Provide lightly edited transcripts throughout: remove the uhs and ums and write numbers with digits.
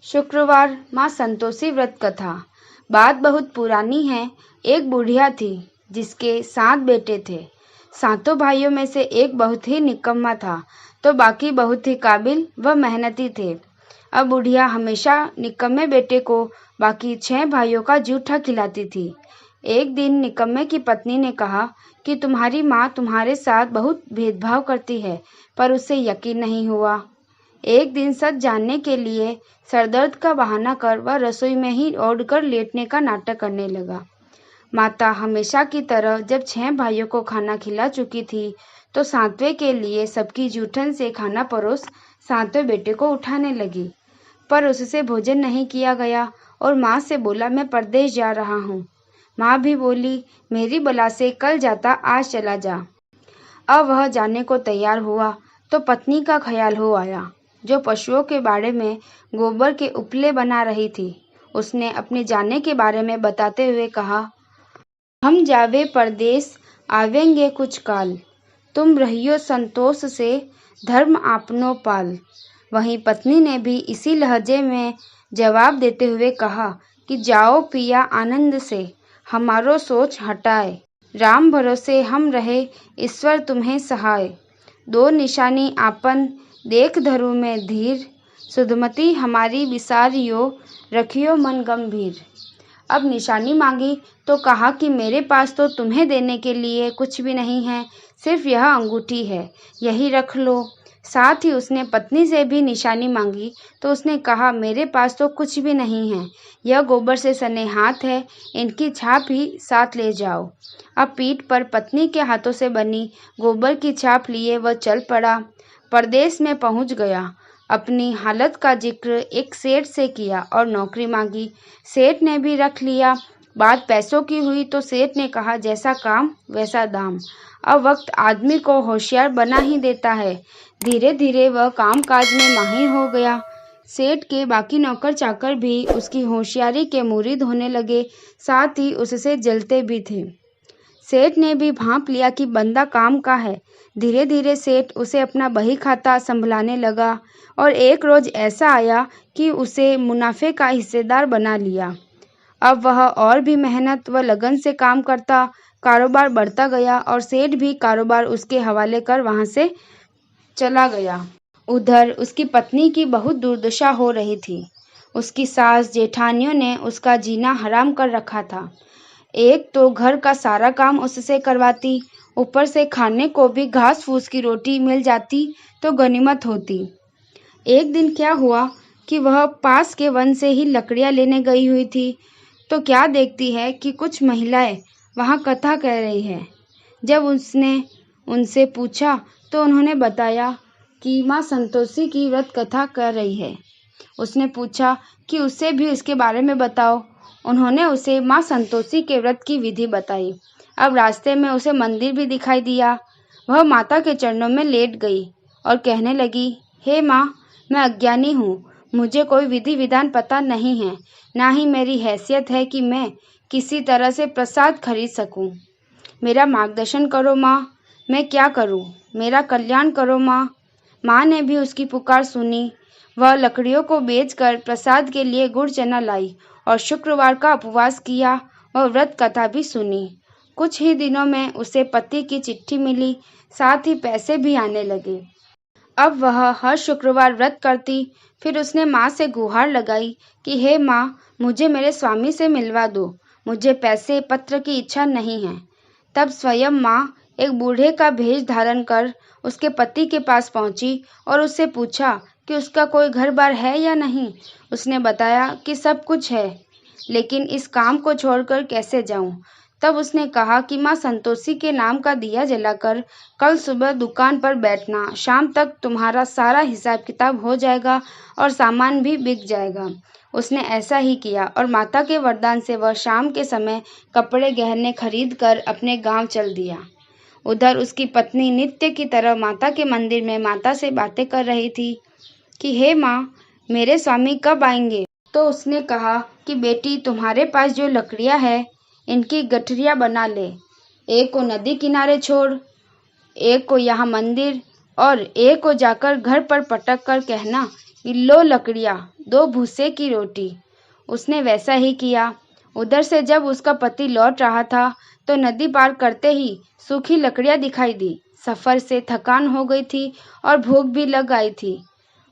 शुक्रवार माँ संतोषी व्रत कथा। बात बहुत पुरानी है। एक बुढ़िया थी जिसके 7 बेटे थे। 7 भाइयों में से एक बहुत ही निकम्मा था तो बाकी बहुत ही काबिल व मेहनती थे। अब बुढ़िया हमेशा निकम्मे बेटे को बाकी 6 भाइयों का जूठा खिलाती थी। एक दिन निकम्मे की पत्नी ने कहा कि तुम्हारी माँ तुम्हारे साथ बहुत भेदभाव करती है, पर उसे यकीन नहीं हुआ। एक दिन सच जानने के लिए सरदर्द का बहाना कर वह रसोई में ही ओढ़कर लेटने का नाटक करने लगा। माता हमेशा की तरह जब 6 भाइयों को खाना खिला चुकी थी तो 7वें के लिए सबकी जूठन से खाना परोस 7वें बेटे को उठाने लगी, पर उससे भोजन नहीं किया गया और माँ से बोला, मैं परदेश जा रहा हूँ। माँ भी बोली, मेरी बला से कल जाता आज चला जा। अब वह जाने को तैयार हुआ तो पत्नी का ख्याल हो आया, जो पशुओं के बारे में गोबर के उपले बना रही थी। उसने अपने जाने के बारे में बताते हुए कहा, हम जावे परदेश आवेंगे कुछ काल, तुम रहियो संतोष से धर्म आपनो पाल। वहीं पत्नी ने भी इसी लहजे में जवाब देते हुए कहा कि जाओ पिया आनंद से, हमारो सोच हटाए, राम भरोसे हम रहे, ईश्वर तुम्हें सहाय। 2 निशानी आपन देख धरु में धीर, सुधमती हमारी विसारियो, रखियो मन गंभीर। अब निशानी मांगी तो कहा कि मेरे पास तो तुम्हें देने के लिए कुछ भी नहीं है, सिर्फ यह अंगूठी है, यही रख लो। साथ ही उसने पत्नी से भी निशानी मांगी तो उसने कहा, मेरे पास तो कुछ भी नहीं है, यह गोबर से सने हाथ है, इनकी छाप ही साथ ले जाओ। अब पीठ पर पत्नी के हाथों से बनी गोबर की छाप लिए वह चल पड़ा। परदेश में पहुंच गया। अपनी हालत का जिक्र एक सेठ से किया और नौकरी मांगी। सेठ ने भी रख लिया। बात पैसों की हुई तो सेठ ने कहा, जैसा काम वैसा दाम। अब वक्त आदमी को होशियार बना ही देता है। धीरे धीरे वह कामकाज में माहिर हो गया। सेठ के बाकी नौकर चाकर भी उसकी होशियारी के मुरीद होने लगे, साथ ही उससे जलते भी थे। सेठ ने भी भांप लिया कि बंदा काम का है। धीरे धीरे सेठ उसे अपना बही खाता संभलाने लगा और एक रोज ऐसा आया कि उसे मुनाफे का हिस्सेदार बना लिया। अब वह और भी मेहनत व लगन से काम करता, कारोबार बढ़ता गया और सेठ भी कारोबार उसके हवाले कर वहां से चला गया। उधर उसकी पत्नी की बहुत दुर्दशा हो रही थी। उसकी सास जेठानियों ने उसका जीना हराम कर रखा था। एक तो घर का सारा काम उससे करवाती, ऊपर से खाने को भी घास फूस की रोटी मिल जाती तो गनीमत होती। एक दिन क्या हुआ कि वह पास के वन से ही लकड़ियां लेने गई हुई थी तो क्या देखती है कि कुछ महिलाएं वहां कथा कह रही है। जब उसने उनसे पूछा तो उन्होंने बताया कि माँ संतोषी की व्रत कथा कर रही है। उसने पूछा कि उसे भी इसके बारे में बताओ। उन्होंने उसे माँ संतोषी के व्रत की विधि बताई। अब रास्ते में उसे मंदिर भी दिखाई दिया। वह माता के चरणों में लेट गई और कहने लगी, हे माँ, मैं अज्ञानी हूँ, मुझे कोई विधि विधान पता नहीं है, ना ही मेरी हैसियत है कि मैं किसी तरह से प्रसाद खरीद सकूं। मेरा मार्गदर्शन करो माँ, मैं क्या करूं, मेरा कल्याण करो माँ। माँ ने भी उसकी पुकार सुनी। वह लकड़ियों को बेचकर प्रसाद के लिए गुड़ चना लाई और शुक्रवार का उपवास किया और व्रत कथा भी सुनी। कुछ ही दिनों में उसे पति की चिट्ठी मिली, साथ ही पैसे भी आने लगे। अब वह हर शुक्रवार व्रत करती। फिर उसने माँ से गुहार लगाई कि हे माँ, मुझे मेरे स्वामी से मिलवा दो, मुझे पैसे पत्र की इच्छा नहीं है। तब स्वयं माँ एक बूढ़े का भेष धारण कर उसके पति के पास पहुंची और उससे पूछा कि उसका कोई घर बार है या नहीं। उसने बताया कि सब कुछ है, लेकिन इस काम को छोड़कर कैसे जाऊं। तब उसने कहा कि माँ संतोषी के नाम का दिया जलाकर कल सुबह दुकान पर बैठना, शाम तक तुम्हारा सारा हिसाब किताब हो जाएगा और सामान भी बिक जाएगा। उसने ऐसा ही किया और माता के वरदान से वह शाम के समय कपड़े गहने खरीद कर अपने गांव चल दिया। उधर उसकी पत्नी नित्य की तरह माता के मंदिर में माता से बातें कर रही थी कि हे माँ, मेरे स्वामी कब आएंगे। तो उसने कहा कि बेटी, तुम्हारे पास जो लकड़ियाँ है इनकी गठरियाँ बना ले, एक को नदी किनारे छोड़, एक को यहाँ मंदिर और एक को जाकर घर पर पटक कर कहना कि लो लकड़ियाँ, 2 भूसे की रोटी। उसने वैसा ही किया। उधर से जब उसका पति लौट रहा था तो नदी पार करते ही सूखी लकड़ियां दिखाई दी। सफर से थकान हो गई थी और भूख भी लग आई थी।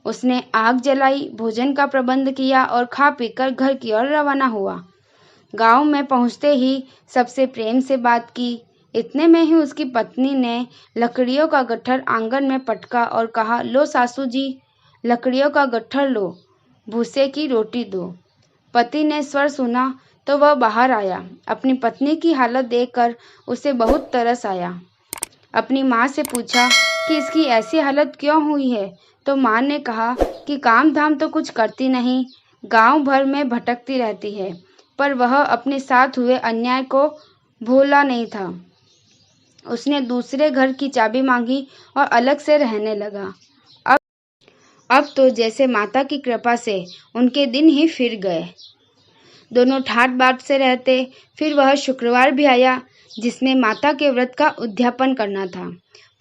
उसने आग जलाई, भोजन का प्रबंध किया और खा पीकर घर की ओर रवाना हुआ। गांव में पहुंचते ही सबसे प्रेम से बात की। इतने में ही उसकी पत्नी ने लकड़ियों का गट्ठर आंगन में पटका और कहा, लो सासू जी, लकड़ियों का गट्ठर लो, भूसे की रोटी दो। पति ने स्वर सुना तो वह बाहर आया। अपनी पत्नी की हालत देखकर उसे बहुत तरस आया। अपनी माँ से पूछा कि इसकी ऐसी हालत क्यों हुई है, तो माँ ने कहा कि काम धाम तो कुछ करती नहीं, गांव भर में भटकती रहती है, पर वह अपने साथ हुए अन्याय को भूला नहीं था। उसने दूसरे घर की चाबी मांगी और अलग से रहने लगा। अब तो जैसे माता की कृपा से उनके दिन ही फिर गए। दोनों ठाट बाट से रहते। फिर वह शुक्रवार भी आया जिसमें माता के व्रत का उद्यापन करना था।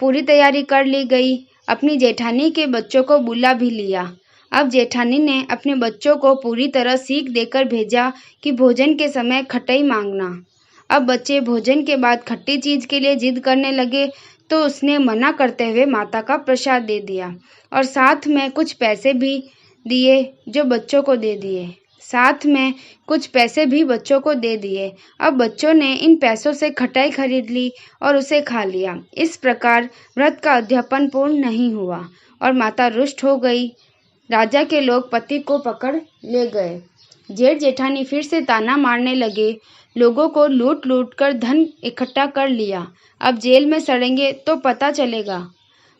पूरी तैयारी कर ली गई। अपनी जेठानी के बच्चों को बुला भी लिया। अब जेठानी ने अपने बच्चों को पूरी तरह सीख देकर भेजा कि भोजन के समय खटाई मांगना। अब बच्चे भोजन के बाद खट्टी चीज के लिए जिद करने लगे तो उसने मना करते हुए माता का प्रसाद दे दिया और साथ में कुछ पैसे भी दिए जो बच्चों को दे दिए। अब बच्चों ने इन पैसों से खटाई खरीद ली और उसे खा लिया। इस प्रकार व्रत का उद्यापन पूर्ण नहीं हुआ और माता रुष्ट हो गई। राजा के लोग पति को पकड़ ले गए। जेठ जेठानी फिर से ताना मारने लगे। लोगों को लूट लूट कर धन इकट्ठा कर लिया। अब जेल में सड़ेंगे तो पता चलेगा।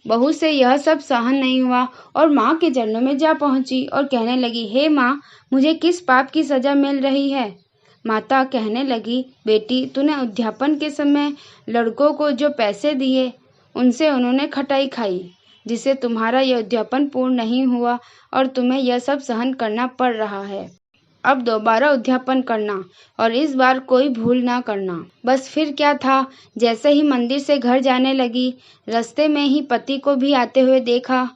बहू से यह सब सहन नहीं हुआ और माँ के चरणों में जा पहुंची और कहने लगी, हे माँ, मुझे किस पाप की सजा मिल रही है? माता कहने लगी, बेटी, तूने उद्यापन के समय लड़कों को जो पैसे दिए उनसे उन्होंने खटाई खाई, जिससे तुम्हारा यह उद्यापन पूर्ण नहीं हुआ और तुम्हें यह सब सहन करना पड़ रहा है। अब दोबारा उद्यापन करना और इस बार कोई भूल ना करना। बस फिर क्या था, जैसे ही मंदिर से घर जाने लगी, रास्ते में ही पति को भी आते हुए देखा।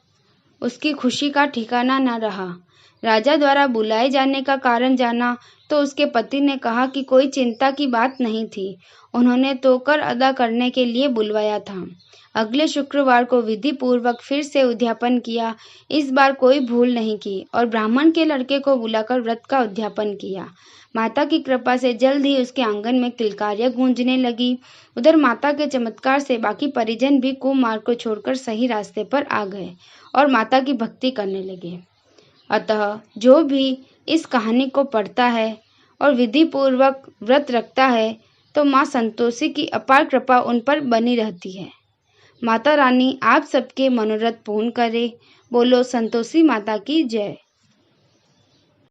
उसकी खुशी का ठिकाना न रहा। राजा द्वारा बुलाए जाने का कारण जाना तो उसके पति ने कहा कि कोई चिंता की बात नहीं थी, उन्होंने तो कर अदा करने के लिए बुलवाया था। अगले शुक्रवार को विधि पूर्वक फिर से उद्यापन किया। इस बार कोई भूल नहीं की और ब्राह्मण के लड़के को बुलाकर व्रत का उद्यापन किया। माता की कृपा से जल्द ही उसके आंगन में किलकारियां गूंजने लगी। उधर माता के चमत्कार से बाकी परिजन भी कुमार्ग को छोड़कर सही रास्ते पर आ गए और माता की भक्ति करने लगे। अतः जो भी इस कहानी को पढ़ता है और विधि पूर्वक व्रत रखता है तो माँ संतोषी की अपार कृपा उन पर बनी रहती है। माता रानी आप सबके मनोरथ पूर्ण करे। बोलो संतोषी माता की जय।